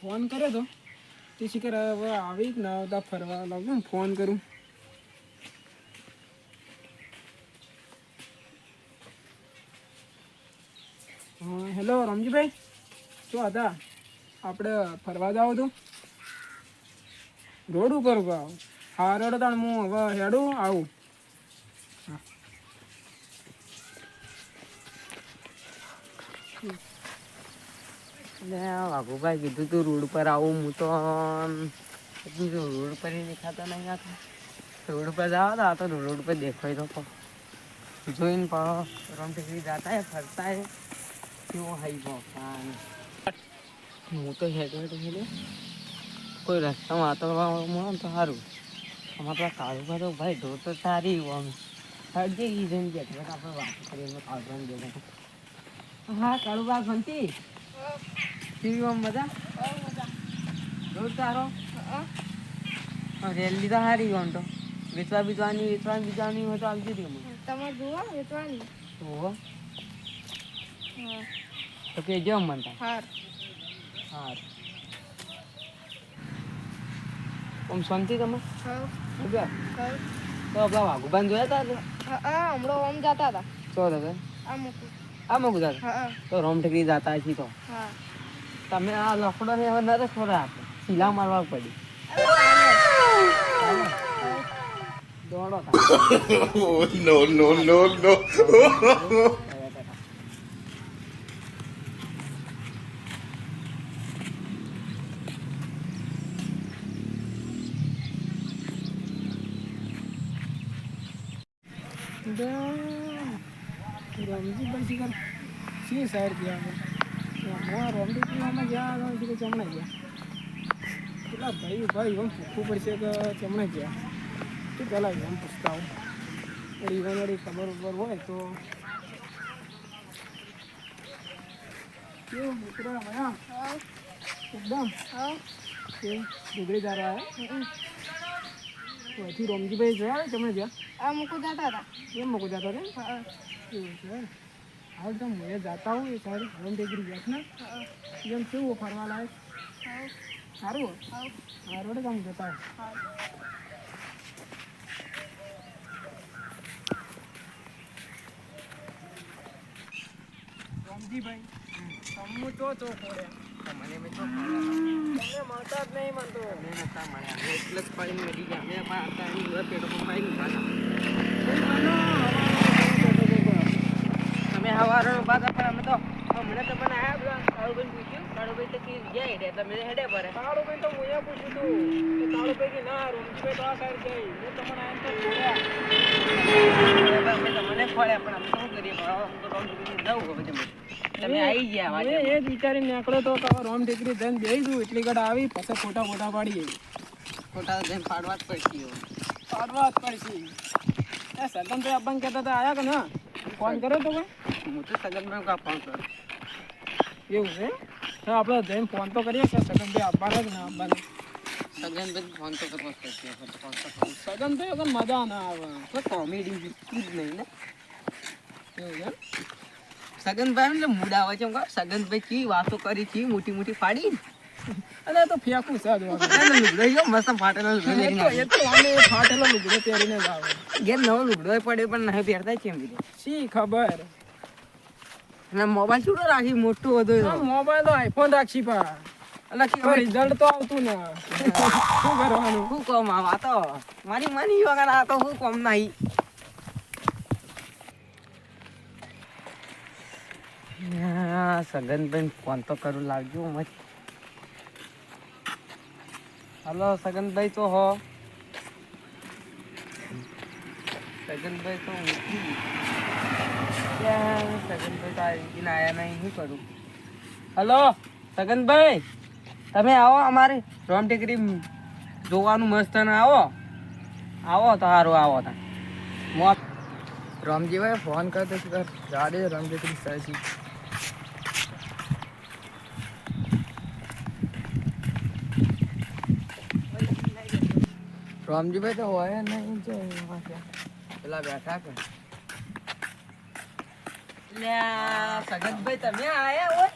Phone કર્યો તો તે શિખર હવે આવી જ ના આવતા ફરવા લાવું ફોન કરું. હા હેલો રમજીભાઈ, શું હતા? આપણે ફરવા જાવ તો રોડ ઉપર હા રોડ તાણ હું હવે હેડું આવું. વાઘુભાઈ કીધું તું રોડ પર આવું, હું તો રોડ પર દેખાતો નહીં. રોડ પર જાવ તો આ તો રોડ પર દેખાય તો જોઈને રમ ટેકરી જાતા હે ફરતા હે કેવો હાઈ હું તો હેડો કોઈ રસ્તામાં આતો મળે તો સારું. અમારા કાળુ તો ભાઈ ઢોર તો સારી અમે હરજે ઈ જઈને બેઠા આપણે વાત કરીએ કાળુભાઈ બેઠા. હા કાળુબા ભણતી કેવી આમ મજા ઢોર સારો રેલી તો સારી આમ તો વેચવા બીજવાની હોય તો આવજો દે તમારે જોવા વેચવાની તો કેજો મનતા હાર હાર આમ શાંતિ તમે તો આપણા વાઘુબાન જોયા હતા હમણાં ઓમ જતા હતા તો તમે આ મૂકું દાદા તો રોમ ઠેકરી જતા હશી તો તમે આ લફડો ને હવે નરે થોડા આપે સીલા મારવા પડી દોડો no, no, no, no. રમજીભાઈ શિખર સી સાઈડ ગયા રમજીભાઈમાં ગયા ચમણા ગયા પેલા ભાઈ એમ પૂછવું પડશે કે ચમણા ગયા તો પેલા એમ પૂછતા હું વળી ખબર ઉપર હોય તો કેવું મિત્રો મજા એકદમ ડુગળી દારા અહીંથી રમજીભાઈ જોયા ચમણા ગયા આ મૂકું જતા હતા એમ મૂકું જતા હતા એવું છે હાલ તો હું જાતા હું એ સારી રમ ટેકરી ગયા ને એમ કેવું ફરવા લાયક સારું હા રોડે કામ જતા રમજીભાઈ તમે તો ચોખ્યા મને મેં તો તમને મળતા જ નહીં મને તો નતા મળ્યા એટલે જ પડીને મળી ગયા મેં પણ પેટો પપ્પાઈ તમે હવારનો પાછા પણ અમે તો હમણાં તો મને આવ્યા કાળુભાઈ પૂછ્યું કાળુભાઈ તો ગયા એટલે તમે હેડે પડે કાળુભાઈ તો હું એ પૂછ્યું હતું કે કાળુભાઈ કે ના રમજીભાઈ તો આ સાઈડ જાય મેં તમને આમ તો જોયા અમે તમને ફળ્યા પણ અમે તો શું કરીએ હું તો રોમ ટેકરી જવું હવે તમે આવી ગયા એ જ વિચારીને નીકળ્યો તો કે રોમ ટેકરી જઈને બેસું એટલી ઘડ આવી પછી ફોટા પાડીએ ખોટા જઈને પાડવા જ પડશે પાડવા જ પડશે એ સગન ભાઈ આપણને કહેતા હતા આયા કે ના ફોન કર્યો તો ભાઈ હું તો સગનભાઈ કા ફોન કરું એવું છે તો આપણે જઈને ફોન તો કરીએ કે સગનભાઈ આપવાના જ ના આપવાના સગનભાઈ ફોન તો કરવો જ પડશે સગનભાઈ વગર મજા ના આવે કોમેડી જ નહીં ને એવું છે સગનભાઈ એટલે મૂડ આવે છે સગનભાઈ કી વાતો કરી કી મોટી મોટી ફાડી અરે તો ફેંકું છે જ મસ્ત ફાટેલો એ તો આને ફાટેલો લુગડો પહેરીને જ આવે ઘેર નવો લુગડો પડ્યો પણ નહીં પહેરતા છે એમ કીધું શી ખબર અને મોબાઈલ છૂટો રાખી મોટું બધું મોબાઈલ તો આઈફોન રાખશી પા એટલે રિઝલ્ટ તો આવતું ને શું કરવાનું શું કોમ આ તો મારી માની વગર આ તો શું કોમ નહીં સગનભાઈ ફોન તો કરું લાવજો મત હલો સગનભાઈ તો હો સગનભાઈ તો સગનભાઈ તો આયા નહીં શું કરું હલો સગનભાઈ તમે આવો અમારે રોમ ટેકરી જોવાનું મસ્ત ને આવો તો સારું આવો તા રામજીભાઈ ફોન કરતો છે ગાડી રામજી સાચી રામજીભાઈ તો હોય નહીં છે પેલા બેઠા કે સગનભાઈ તમે આયા હોય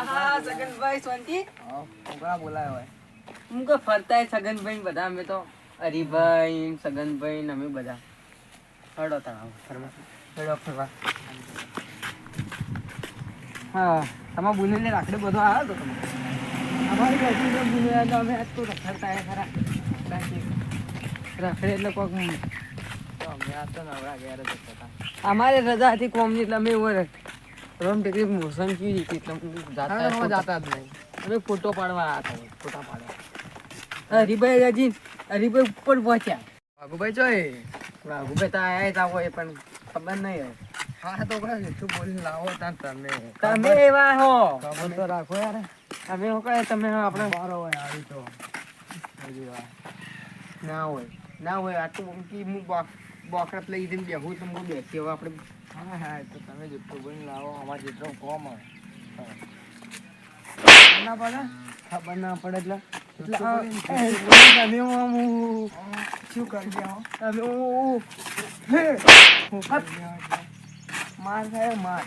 હા સગનભાઈ શાંતિ છોકરા બોલાય હોય હું કે ફરતા સગનભાઈ ને બધા અમે તો હરીભાઈ સગનભાઈ ને અમે બધા હડો તળાવ ફરવા હા તમારા બુને રાખડે બધો આવ્યો તો તમે અમારી બાજુ તો બુને તો અમે આજ તો રખડતા ખરા રાખડે એટલે કોક અમારે રજા હતી કોમની એટલે અમે એવું રોમ ટેકરી મોસમ કેવી રીતે જાતા જ નહીં અમે ફોટો પાડવા આવ્યા હતા ફોટા પાડવા હરીભાઈ ઉપર પહોંચ્યા વાઘુભાઈ ચોય વાઘુભાઈ તો આયા તા હોય પણ ખબર નહીં હા તો શું બોલીને લાવો તમે એવા હો ખબર તો રાખો યાર અમે શું કહે તમે આપણે બારો હોય આવી તો ના હોય આટલું હું બોકરત લઈ જઈને બેહું તો હું બેસી હવે આપણે હા તો તમે જેટલું બોલીને લાવો અમારે જેટલો કોમ હોય ના પડે ખબર ના પડે એટલે શું કરી માર ખાય માર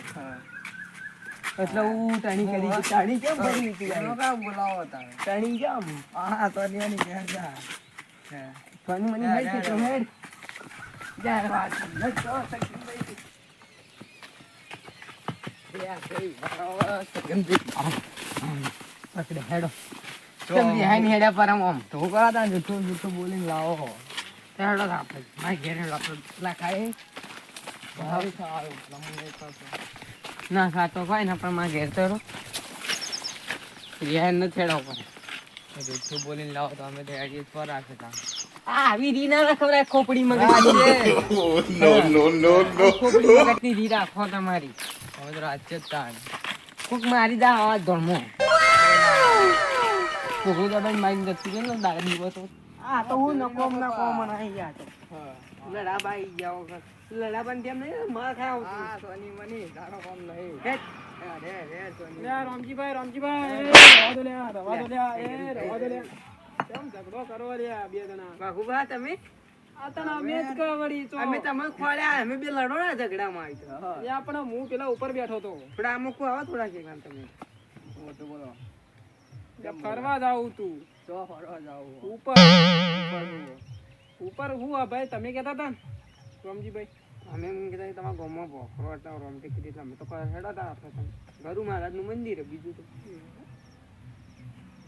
એટલે હું ટાણી કરી ટાણી કેમ કરી બોલાવો ટાણી કેમ હા તો ની ઘેર જા ફન મને હે કે તમે યાર વાત નતો સકીભાઈ યાર કઈ પકડે હેડો તમે હાઈ હેડા પર આમ તો કરા તા જૂઠું બોલીને લાવો હેડો આપણે માય ઘેર હેડો આપણે ખાય ના ખાતો ભાઈ ને પણ મારે ઘેર તો રિહાઈ ન છેડાવ પડે જૂઠું બોલીને લાવો તો અમે તો હેડી પર રાખે આવી રી ના ખબર ખોપડી મગજ ખોપડી મગજ ની રી રાખો તમારી હવે તો રાજ્ય જ તાણ કોક મારી દા આવા ધર્મો કોકું તો ભાઈ મારી જતી ગયો ને દાડા દિવસો તો હું નકોમ મનાઈ ગયા તો લડા બાઈ જાઓ લડા પણ કેમ નહીં માર ખાવ સોની મની તારો કોમ નહીં રામજીભાઈ રવા દો કેમ ઝઘડો કરો લ્યા બે જણા બાહુબા તમે આ તને મેચ કવડી તો અમે તમને ખોળ્યા અમે બે લડો ને ઝઘડામાં આવી એ આપણે હું પેલા ઉપર બેઠો તો થોડા અમુક આવો થોડા કે તમે બોલો ફરવા જાવ તું તો ફરવા જાવ ઉપર હું આ ભાઈ તમે કહેતા હતા ને રામજીભાઈ અમે એમ કહેતા તમારા ગામમાં ભોખરો હતા રોમટી કીધી અમે તો હેડા હતા આપણે ગરુ મહારાજનું મંદિર બીજું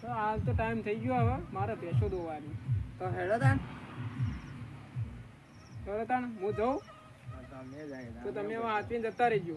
તો હાલ તો ટાઈમ થઈ ગયો હવે મારે ભેંસો દોવાની તો હેડા તા હું જાઉં તો તમે હવે હાથવીને જતા રહેજો